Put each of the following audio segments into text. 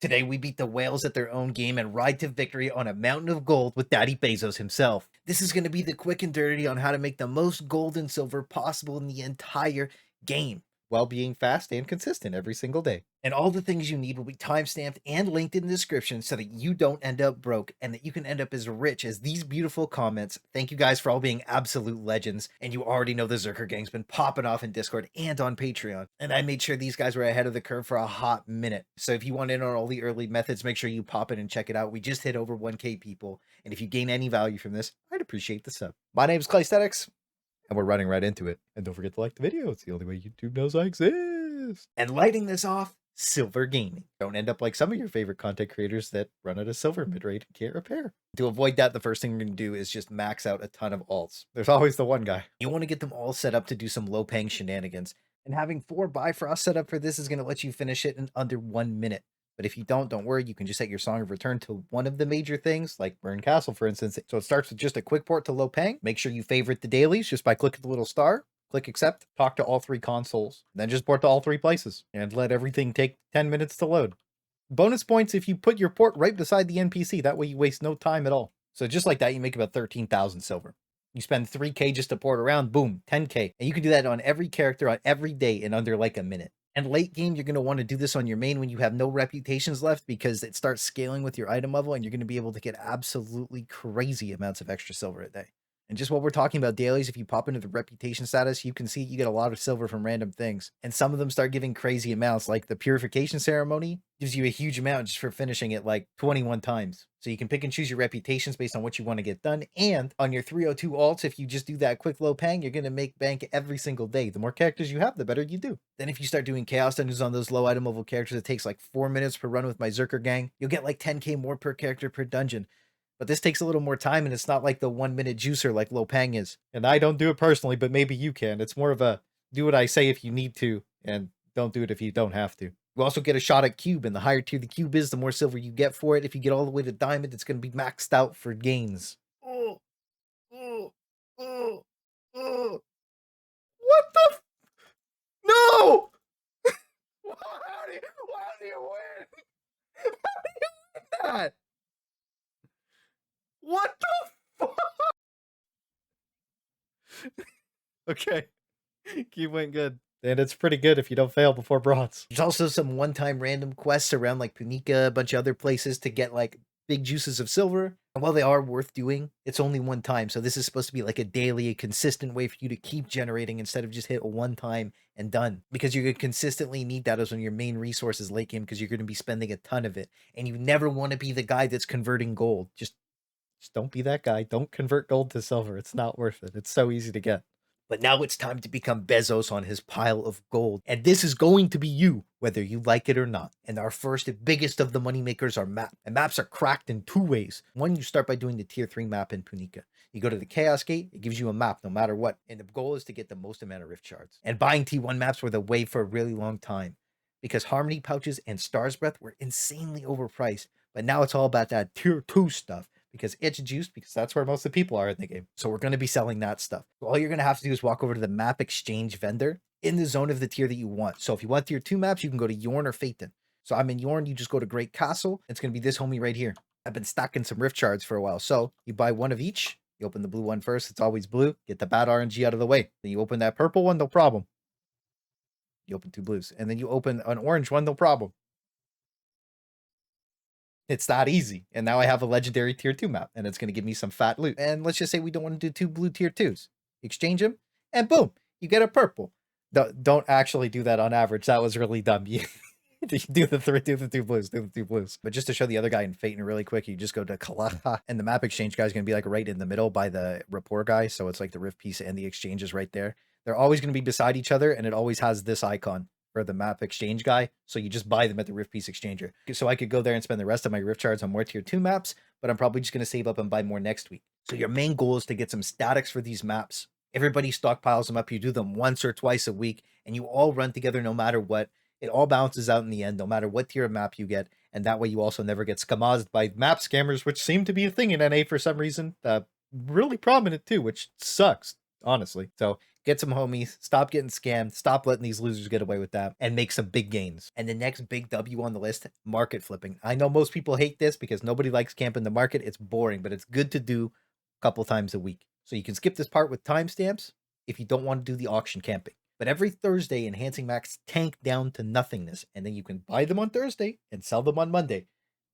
Today we beat the whales at their own game and ride to victory on a mountain of gold with Daddy Bezos himself. This is going to be the quick and dirty on how to make the most gold and silver possible in the entire game, while being fast and consistent every single day. And all the things you need will be timestamped and linked in the description so that you don't end up broke and that you can end up as rich as these beautiful comments. Thank you guys for all being absolute legends. And you already know the Zerker Gang's been popping off in Discord and on Patreon. And I made sure these guys were ahead of the curve for a hot minute. So if you want in on all the early methods, make sure you pop in and check it out. We just hit over 1K people. And if you gain any value from this, I'd appreciate the sub. My name is Claysthetics, and we're running right into it. And don't forget to like the video. It's the only way YouTube knows I exist. And lighting this off, silver gaming. Don't end up like some of your favorite content creators that run at a silver mid-rate and can't repair. To avoid that, the first thing we're going to do is just max out a ton of alts. There's always the one guy. You want to get them all set up to do some low-paying shenanigans. And having 4 Bifrost set up for this is going to let you finish it in under 1 minute. But if you don't worry, you can just set your Song of Return to one of the major things, like Burn Castle, for instance. So it starts with just a quick port to low paying. Make sure you favorite the dailies just by clicking the little star. Click accept, talk to all 3 consoles, then just port to all 3 places, and let everything take 10 minutes to load. Bonus points if you put your port right beside the NPC, that way you waste no time at all. So just like that, you make about 13,000 silver. You spend 3K just to port around, boom, 10K. And you can do that on every character on every day in under like a minute. And late game, you're going to want to do this on your main when you have no reputations left, because it starts scaling with your item level and you're going to be able to get absolutely crazy amounts of extra silver a day. And just while we're talking about dailies, if you pop into the reputation status, you can see you get a lot of silver from random things. And some of them start giving crazy amounts, like the purification ceremony gives you a huge amount just for finishing it like 21 times. So you can pick and choose your reputations based on what you want to get done. And on your 302 alts, if you just do that quick low pang, you're going to make bank every single day. The more characters you have, the better you do. Then if you start doing chaos dungeons on those low item level characters, it takes like 4 minutes per run with my Zerkergang. You'll get like 10K more per character per dungeon. But this takes a little more time, and it's not like the 1 minute juicer like low pang is. And I don't do it personally, but maybe you can. It's more of a do what I say if you need to, and don't do it if you don't have to. You also get a shot at cube, and the higher tier the cube is, the more silver you get for it. If you get all the way to diamond, it's going to be maxed out for gains. What the no! How do you win? How do you win that? What the fuck? Okay. Cube went good. And it's pretty good if you don't fail before bronze. There's also some one-time random quests around like Punica, a bunch of other places to get like big juices of silver. And while they are worth doing, it's only one time. So this is supposed to be like a daily, a consistent way for you to keep generating instead of just hit a one time and done. Because you're going to consistently need that as one of your main resources late game, because you're going to be spending a ton of it. And you never want to be the guy that's converting gold. Just don't be that guy. Don't convert gold to silver. It's not worth it. It's so easy to get. But now it's time to become Bezos on his pile of gold. And this is going to be you, whether you like it or not. And our first and biggest of the moneymakers are maps. And maps are cracked in 2 ways. One, you start by doing the tier 3 map in Punica. You go to the Chaos Gate, it gives you a map no matter what. And the goal is to get the most amount of Rift Shards. And buying T1 maps were the way for a really long time, because Harmony Pouches and Star's Breath were insanely overpriced. But now it's all about that tier 2 stuff, because it's juiced, because that's where most of the people are in the game. So we're going to be selling that stuff. So all you're going to have to do is walk over to the map exchange vendor in the zone of the tier that you want. So if you want tier 2 maps, you can go to Yorn or Phaeton. So I'm in Yorn, you just go to Great Castle. It's going to be this homie right here. I've been stacking some Rift Shards for a while. So you buy one of each. You open the blue one first. It's always blue. Get the bad RNG out of the way. Then you open that purple one, no problem. You open 2 blues. And then you open an orange one, no problem. It's that easy. And now I have a legendary tier 2 map, and it's going to give me some fat loot. And let's just say we don't want to do 2 blue tier 2s. Exchange them, and boom, you get a purple. Don't actually do that on average. That was really dumb. You do the 2 blues. But just to show the other guy in Phaeton really quick, you just go to Kalaha, and the map exchange guy is going to be like right in the middle by the rapport guy. So it's like the rift piece and the exchange is right there. They're always going to be beside each other, and it always has this icon for the map exchange guy. So you just buy them at the Rift Piece Exchanger. So I could go there and spend the rest of my Rift Shards on more tier 2 maps, but I'm probably just going to save up and buy more next week. So your main goal is to get some statics for these maps. Everybody stockpiles them up. You do them once or twice a week, and you all run together no matter what. It all balances out in the end, no matter what tier of map you get. And that way you also never get skamazed by map scammers, which seem to be a thing in NA for some reason. Really prominent too, which sucks, honestly. So Get some homies, stop getting scammed, stop letting these losers get away with that, and make some big gains. And the next big W on the list, market flipping. I know most people hate this because nobody likes camping the market. It's boring, but it's good to do a couple times a week. So you can skip this part with timestamps if you don't want to do the auction camping. But every Thursday, enhancing max tank down to nothingness, and then you can buy them on Thursday and sell them on Monday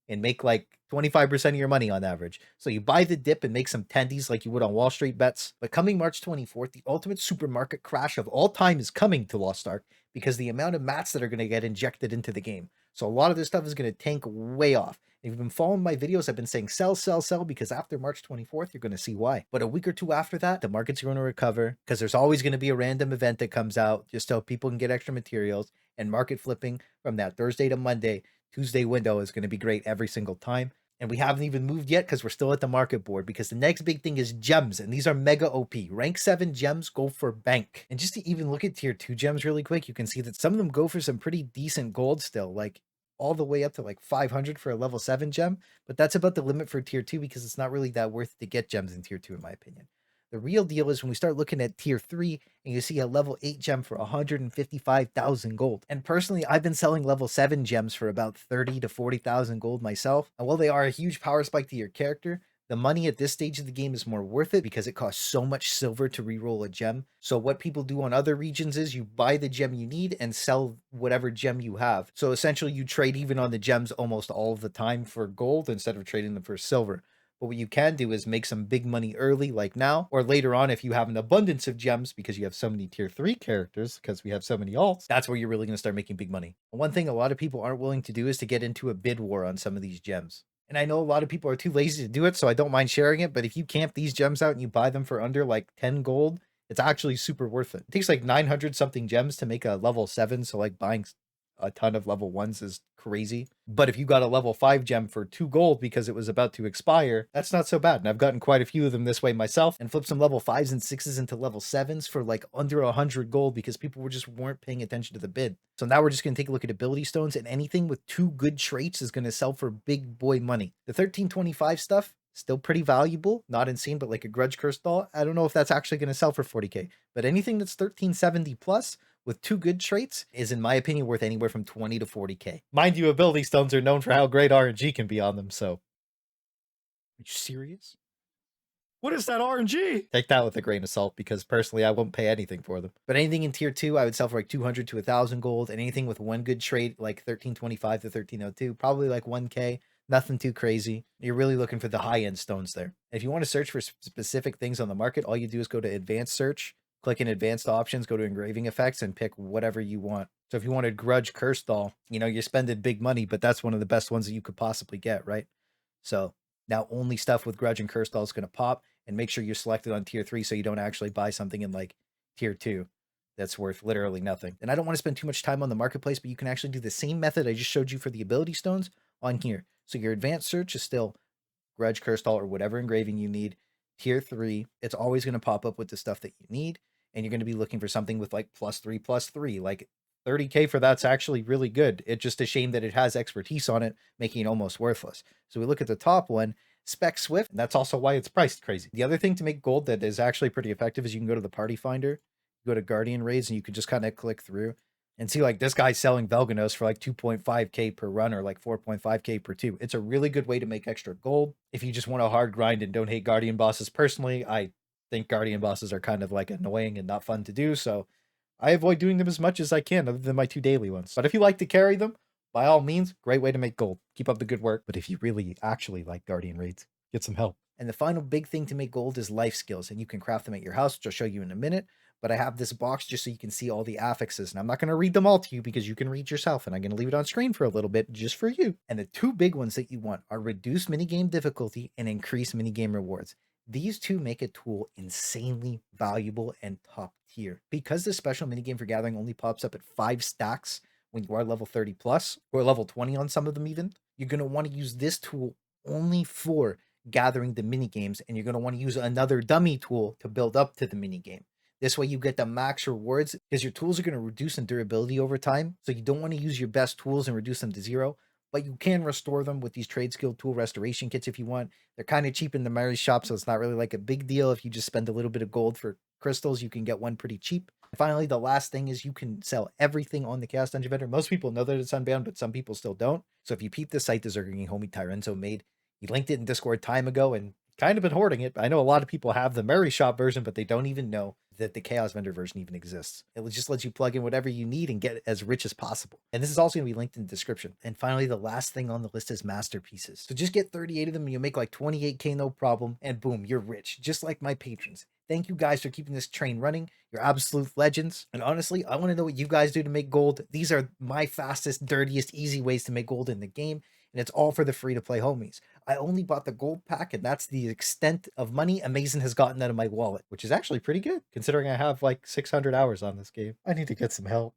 and make like 25% of your money on average. So you buy the dip and make some tendies like you would on Wall Street bets. But coming March 24th, the ultimate supermarket crash of all time is coming to Lost Ark because the amount of mats that are going to get injected into the game. So a lot of this stuff is going to tank way off. If you've been following my videos, I've been saying sell, sell, sell, because after March 24th, you're going to see why. But a week or two after that, the market's going to recover because there's always going to be a random event that comes out just so people can get extra materials, and market flipping from that Thursday to Monday, Tuesday window is going to be great every single time. And we haven't even moved yet because we're still at the market board, because the next big thing is gems, and these are mega OP. Rank 7 gems go for bank. And just to even look at tier 2 gems really quick, you can see that some of them go for some pretty decent gold still, like all the way up to like 500 for a level 7 gem. But that's about the limit for tier 2 because it's not really that worth it to get gems in tier 2 in my opinion. The real deal is when we start looking at tier 3 and you see a level 8 gem for 155,000 gold. And personally, I've been selling level 7 gems for about 30 to 40,000 gold myself. And while they are a huge power spike to your character, the money at this stage of the game is more worth it because it costs so much silver to reroll a gem. So what people do on other regions is you buy the gem you need and sell whatever gem you have. So essentially you trade even on the gems almost all of the time for gold instead of trading them for silver. But what you can do is make some big money early, like now, or later on if you have an abundance of gems because you have so many tier 3 characters, because we have so many alts, that's where you're really going to start making big money. One thing a lot of people aren't willing to do is to get into a bid war on some of these gems. And I know a lot of people are too lazy to do it, so I don't mind sharing it, but if you camp these gems out and you buy them for under like 10 gold, it's actually super worth it. It takes like 900 something gems to make a level 7, so like buying a ton of level 1s is crazy. But if you got a level 5 gem for 2 gold because it was about to expire, that's not so bad. And I've gotten quite a few of them this way myself and flipped some level 5s and 6s into level 7s for like under 100 gold because people weren't paying attention to the bid. So now we're just going to take a look at ability stones, and anything with 2 good traits is going to sell for big boy money. The 1325 stuff, still pretty valuable, not insane, but like a Grudge Curse doll, I don't know if that's actually going to sell for 40k. But anything that's 1370 plus with 2 good traits is, in my opinion, worth anywhere from 20 to 40k. Mind you, ability stones are known for how great RNG can be on them, so. Are you serious? What is that RNG? Take that with a grain of salt, because personally I won't pay anything for them. But anything in tier 2, I would sell for like 200 to 1,000 gold, and anything with 1 good trait, like 1325 to 1302, probably like 1k. Nothing too crazy. You're really looking for the high-end stones there. If you want to search for specific things on the market, all you do is go to advanced search, click in advanced options, go to engraving effects, and pick whatever you want. So if you wanted Grudge Curse doll, you're spending big money, but that's one of the best ones that you could possibly get, right? So now only stuff with Grudge and Curse doll is going to pop, and make sure you're selected on tier 3 so you don't actually buy something in like tier 2 that's worth literally nothing. And I don't want to spend too much time on the marketplace, but you can actually do the same method I just showed you for the ability stones on here. So your advanced search is still Grudge Curse doll or whatever engraving you need. Tier 3, it's always going to pop up with the stuff that you need, and you're going to be looking for something with like +3/+3, like 30k for that's actually really good. It's just a shame that it has expertise on it, making it almost worthless. So we look at the top one, Spec Swift, and that's also why it's priced crazy. The other thing to make gold that is actually pretty effective is you can go to the party finder, go to Guardian Raids, and you can just kind of click through and see like this guy's selling Velganos for like 2.5k per run or like 4.5k per 2. It's a really good way to make extra gold if you just want to hard grind and don't hate Guardian bosses. Personally, I think Guardian bosses are kind of like annoying and not fun to do, so I avoid doing them as much as I can other than my 2 daily ones. But if you like to carry them, by all means, great way to make gold. Keep up the good work. But if you really actually like Guardian Raids, get some help. And the final big thing to make gold is life skills, and you can craft them at your house, which I'll show you in a minute. But I have this box just so you can see all the affixes, and I'm not going to read them all to you because you can read yourself, and I'm going to leave it on screen for a little bit just for you. And the 2 big ones that you want are reduce minigame difficulty and increase minigame rewards. These 2 make a tool insanely valuable and top tier. Because this special minigame for gathering only pops up at 5 stacks when you are level 30 plus, or level 20 on some of them even, you're going to want to use this tool only for gathering the minigames, and you're going to want to use another dummy tool to build up to the minigame. This way you get the max rewards because your tools are going to reduce in durability over time. So you don't want to use your best tools and reduce them to 0, but you can restore them with these trade skill tool restoration kits if you want. They're kind of cheap in the Mary's shop, so it's not really like a big deal if you just spend a little bit of gold for crystals, you can get one pretty cheap. Finally, the last thing is you can sell everything on the Chaos Dungeon Vendor. Most people know that it's unbound, but some people still don't. So if you peep the site the ZERKERGANG homie Tyrenzo made, he linked it in Discord time ago and kind of been hoarding it. I know a lot of people have the Merry Shop version, but they don't even know that the Chaos Vendor version even exists. It just lets you plug in whatever you need and get as rich as possible. And this is also going to be linked in the description. And finally, the last thing on the list is masterpieces. So just get 38 of them. You'll make like 28K, no problem. And boom, you're rich, just like my patrons. Thank you guys for keeping this train running. You're absolute legends. And honestly, I want to know what you guys do to make gold. These are my fastest, dirtiest, easy ways to make gold in the game. And it's all for the free-to-play homies. I only bought the gold pack, and that's the extent of money Amazon has gotten out of my wallet, which is actually pretty good, considering I have like 600 hours on this game. I need to get some help.